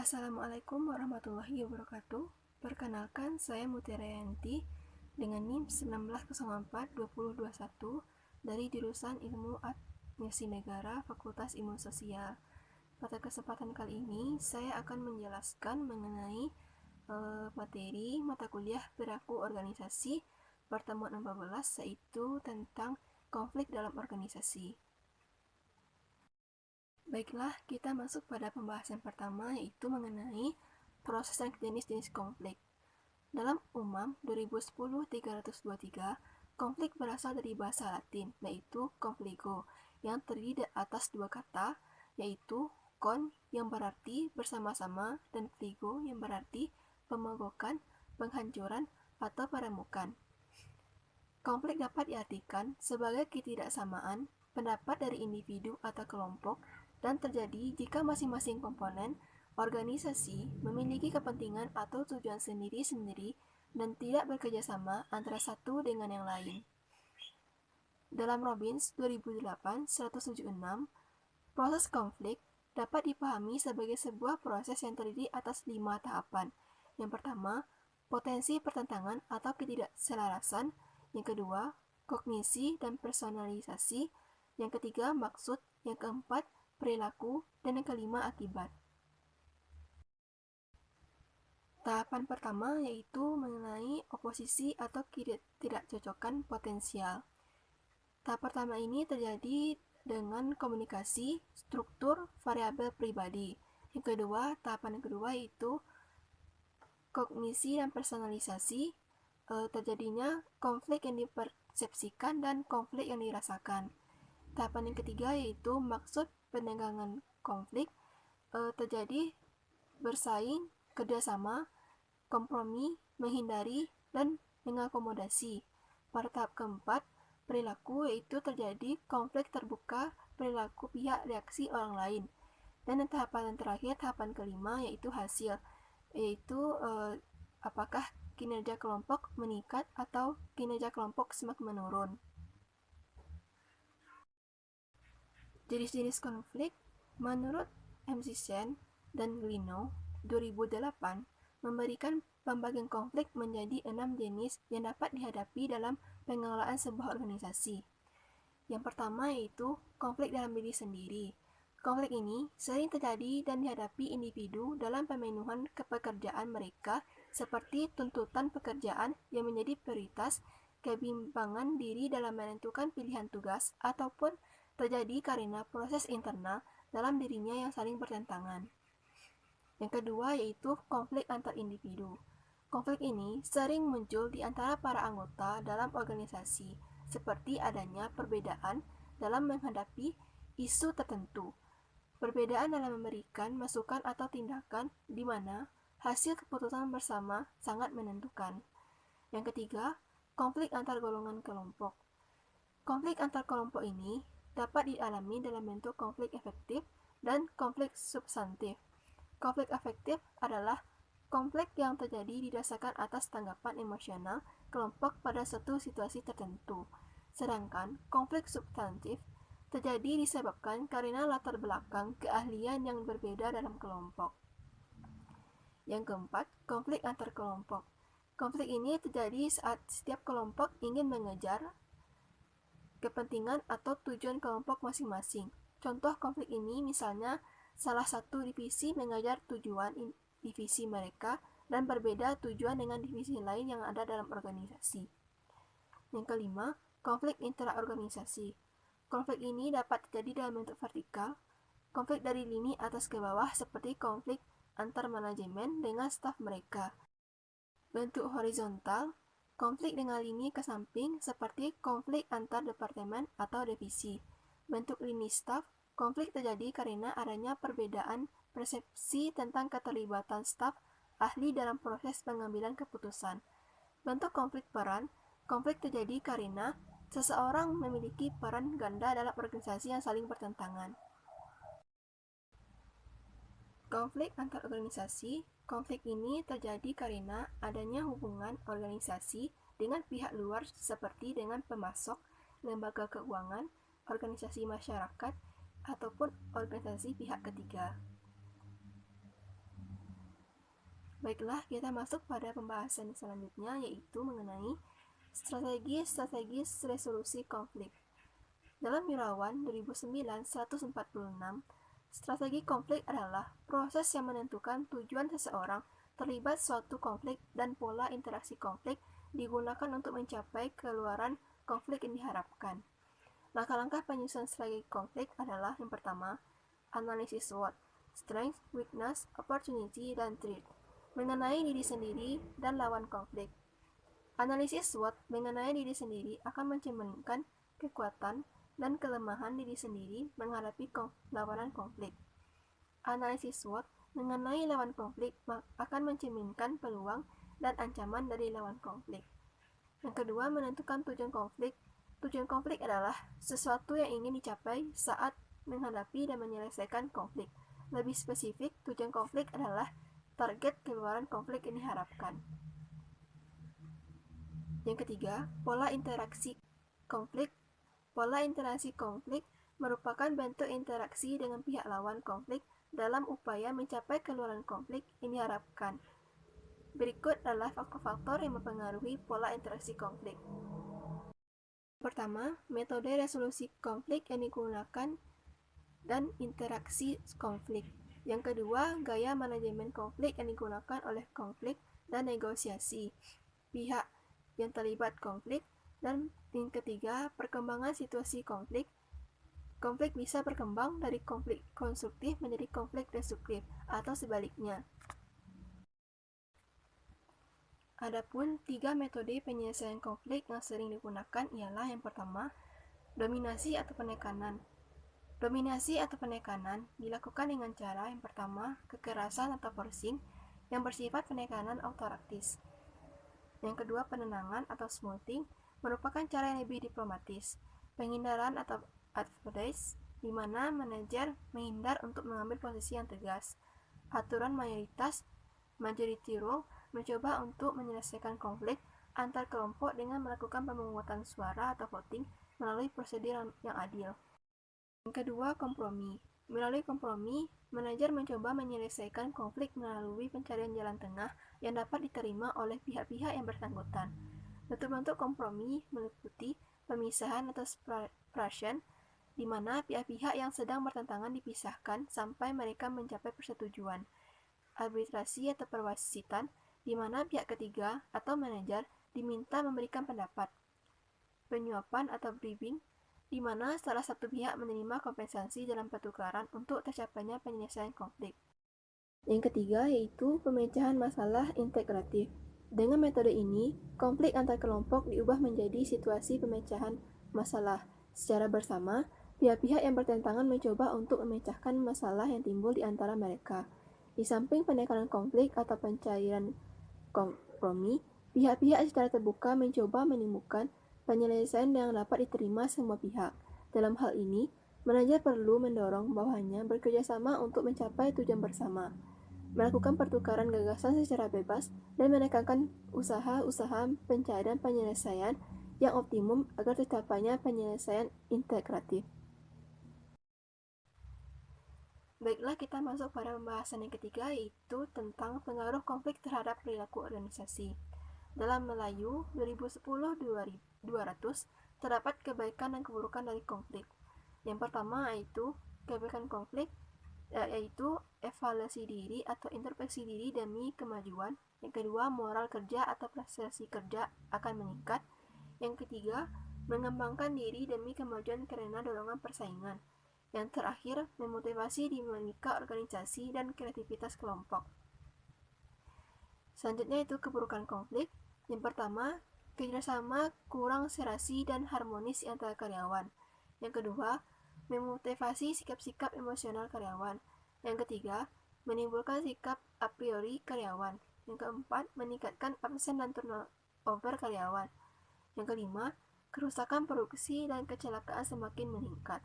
Assalamualaikum warahmatullahi wabarakatuh. Perkenalkan, saya Mutiara Yanti dengan NIM 1904-2021 dari jurusan Ilmu Administrasi Negara Fakultas Ilmu Sosial. Pada kesempatan kali ini, saya akan menjelaskan mengenai materi mata kuliah perilaku organisasi pertemuan 14, yaitu tentang konflik dalam organisasi. Baiklah, kita masuk pada pembahasan pertama, yaitu mengenai proses dan jenis-jenis konflik. Dalam UMAM 2010-323, konflik berasal dari bahasa Latin, yaitu confligo, yang terdiri atas dua kata, yaitu con yang berarti bersama-sama dan fligo yang berarti pemogokan, penghancuran, atau peremukan. Konflik dapat diartikan sebagai ketidaksamaan pendapat dari individu atau kelompok dan terjadi jika masing-masing komponen organisasi memiliki kepentingan atau tujuan sendiri-sendiri dan tidak bekerjasama antara satu dengan yang lain. Dalam Robbins 2008-176, proses konflik dapat dipahami sebagai sebuah proses yang terdiri atas 5 tahapan. Yang pertama, potensi pertentangan atau ketidakselarasan. Yang kedua, kognisi dan personalisasi. Yang ketiga, maksud. Yang keempat, perilaku. Dan yang kelima, akibat. Tahapan pertama yaitu mengenai oposisi atau ketidakcocokan potensial. Tahap pertama ini terjadi dengan komunikasi, struktur, variabel pribadi. Tahapan yang kedua yaitu kognisi dan personalisasi. Terjadinya konflik yang dipersepsikan dan konflik yang dirasakan. Tahapan yang ketiga yaitu maksud penanggulangan konflik. Terjadi bersaing, kerjasama, kompromi, menghindari, dan mengakomodasi. Pada tahap keempat, perilaku, yaitu terjadi konflik terbuka perilaku pihak reaksi orang lain. Dan tahapan terakhir, tahapan kelima, yaitu hasil, yaitu apakah kinerja kelompok meningkat atau kinerja kelompok semakin menurun. Jenis-jenis konflik menurut McChesney dan Glino 2008 memberikan pembagian konflik menjadi 6 jenis yang dapat dihadapi dalam pengelolaan sebuah organisasi. Yang pertama yaitu konflik dalam diri sendiri. Konflik ini sering terjadi dan dihadapi individu dalam pemenuhan pekerjaan mereka, seperti tuntutan pekerjaan yang menjadi prioritas, kebimbangan diri dalam menentukan pilihan tugas, ataupun terjadi karena proses internal dalam dirinya yang saling bertentangan. Yang kedua yaitu konflik antar individu. Konflik ini sering muncul di antara para anggota dalam organisasi, seperti adanya perbedaan dalam menghadapi isu tertentu. Perbedaan dalam memberikan masukan atau tindakan di mana hasil keputusan bersama sangat menentukan. Yang ketiga, konflik antar golongan kelompok. Konflik antar kelompok ini dapat dialami dalam bentuk konflik efektif dan konflik substantif. Konflik efektif adalah konflik yang terjadi didasarkan atas tanggapan emosional kelompok pada suatu situasi tertentu. Sedangkan konflik substantif terjadi disebabkan karena latar belakang keahlian yang berbeda dalam kelompok. Yang keempat, konflik antar kelompok. Konflik ini terjadi saat setiap kelompok ingin mengejar kepentingan atau tujuan kelompok masing-masing. Contoh konflik ini misalnya salah satu divisi mengejar tujuan divisi mereka dan berbeda tujuan dengan divisi lain yang ada dalam organisasi. Yang kelima, konflik intraorganisasi. Konflik ini dapat terjadi dalam bentuk vertikal, konflik dari lini atas ke bawah seperti konflik antar manajemen dengan staf mereka. Bentuk horizontal, konflik dengan lini ke samping seperti konflik antar departemen atau divisi. Bentuk lini staf, konflik terjadi karena adanya perbedaan persepsi tentang keterlibatan staf ahli dalam proses pengambilan keputusan. Bentuk konflik peran, konflik terjadi karena seseorang memiliki peran ganda dalam organisasi yang saling bertentangan. Konflik antar organisasi. Konflik ini terjadi karena adanya hubungan organisasi dengan pihak luar seperti dengan pemasok, lembaga keuangan, organisasi masyarakat, ataupun organisasi pihak ketiga. Baiklah, kita masuk pada pembahasan selanjutnya, yaitu mengenai strategi resolusi konflik. Dalam Wirawan 2009-146, strategi konflik adalah proses yang menentukan tujuan seseorang terlibat suatu konflik dan pola interaksi konflik digunakan untuk mencapai keluaran konflik yang diharapkan. Langkah-langkah penyusunan strategi konflik adalah yang pertama, analisis SWOT, strength, weakness, opportunity, dan threat, mengenai diri sendiri dan lawan konflik. Analisis SWOT mengenai diri sendiri akan mencerminkan kekuatan dan kelemahan diri sendiri menghadapi lawanan konflik. Analisis SWOT mengenai lawan konflik akan mencerminkan peluang dan ancaman dari lawan konflik. Yang kedua, menentukan tujuan konflik. Tujuan konflik adalah sesuatu yang ingin dicapai saat menghadapi dan menyelesaikan konflik. Lebih spesifik, tujuan konflik adalah target keluaran konflik yang diharapkan. Yang ketiga, pola interaksi konflik. Pola interaksi konflik merupakan bentuk interaksi dengan pihak lawan konflik dalam upaya mencapai keluaran konflik yang diharapkan. Berikut adalah faktor-faktor yang mempengaruhi pola interaksi konflik. Pertama, metode resolusi konflik yang digunakan dan interaksi konflik. Yang kedua, gaya manajemen konflik yang digunakan oleh konflik dan negosiasi pihak yang terlibat konflik. Dan yang ketiga, perkembangan situasi konflik. Konflik bisa berkembang dari konflik konstruktif menjadi konflik destruktif atau sebaliknya. Adapun 3 metode penyelesaian konflik yang sering digunakan ialah yang pertama, dominasi atau penekanan. Dominasi atau penekanan dilakukan dengan cara yang pertama, kekerasan atau forcing yang bersifat penekanan autoraktis. Yang kedua, penenangan atau smoothing merupakan cara yang lebih diplomatis. Penghindaran atau advice, di mana manajer menghindar untuk mengambil posisi yang tegas. Aturan mayoritas, majority rule, mencoba untuk menyelesaikan konflik antar kelompok dengan melakukan pemungutan suara atau voting melalui prosedur yang adil. Yang kedua, kompromi. Melalui kompromi, manajer mencoba menyelesaikan konflik melalui pencarian jalan tengah yang dapat diterima oleh pihak-pihak yang bersangkutan. Bentuk-bentuk kompromi meliputi pemisahan atau separation, di mana pihak-pihak yang sedang bertentangan dipisahkan sampai mereka mencapai persetujuan. Arbitrasi atau perwasitan, di mana pihak ketiga atau manajer diminta memberikan pendapat. Penyuapan atau briefing, di mana salah satu pihak menerima kompensasi dalam pertukaran untuk tercapainya penyelesaian konflik. Yang ketiga yaitu pemecahan masalah integratif. Dengan metode ini, konflik antar kelompok diubah menjadi situasi pemecahan masalah. Secara bersama, pihak-pihak yang bertentangan mencoba untuk memecahkan masalah yang timbul di antara mereka. Di samping penekanan konflik atau pencairan kompromi, pihak-pihak secara terbuka mencoba menemukan penyelesaian yang dapat diterima semua pihak. Dalam hal ini, manajer perlu mendorong bawahannya bekerjasama untuk mencapai tujuan bersama, melakukan pertukaran gagasan secara bebas, dan menekankan usaha-usaha pencarian penyelesaian yang optimum agar tercapainya penyelesaian integratif. Baiklah, kita masuk pada pembahasan yang ketiga, yaitu tentang pengaruh konflik terhadap perilaku organisasi. Dalam Melayu 2010-200, terdapat kebaikan dan keburukan dari konflik. Yang pertama yaitu kebaikan konflik, yaitu evaluasi diri atau introspeksi diri demi kemajuan. Yang kedua, moral kerja atau prestasi kerja akan meningkat. Yang ketiga, mengembangkan diri demi kemajuan karena dorongan persaingan. Yang terakhir, memotivasi dinamika organisasi dan kreativitas kelompok. Selanjutnya itu keburukan konflik. Yang pertama, kerjasama kurang serasi dan harmonis antara karyawan. Yang kedua, memotivasi sikap-sikap emosional karyawan. Yang ketiga, menimbulkan sikap a priori karyawan. Yang keempat, meningkatkan absen dan turnover karyawan. Yang kelima, kerusakan produksi dan kecelakaan semakin meningkat.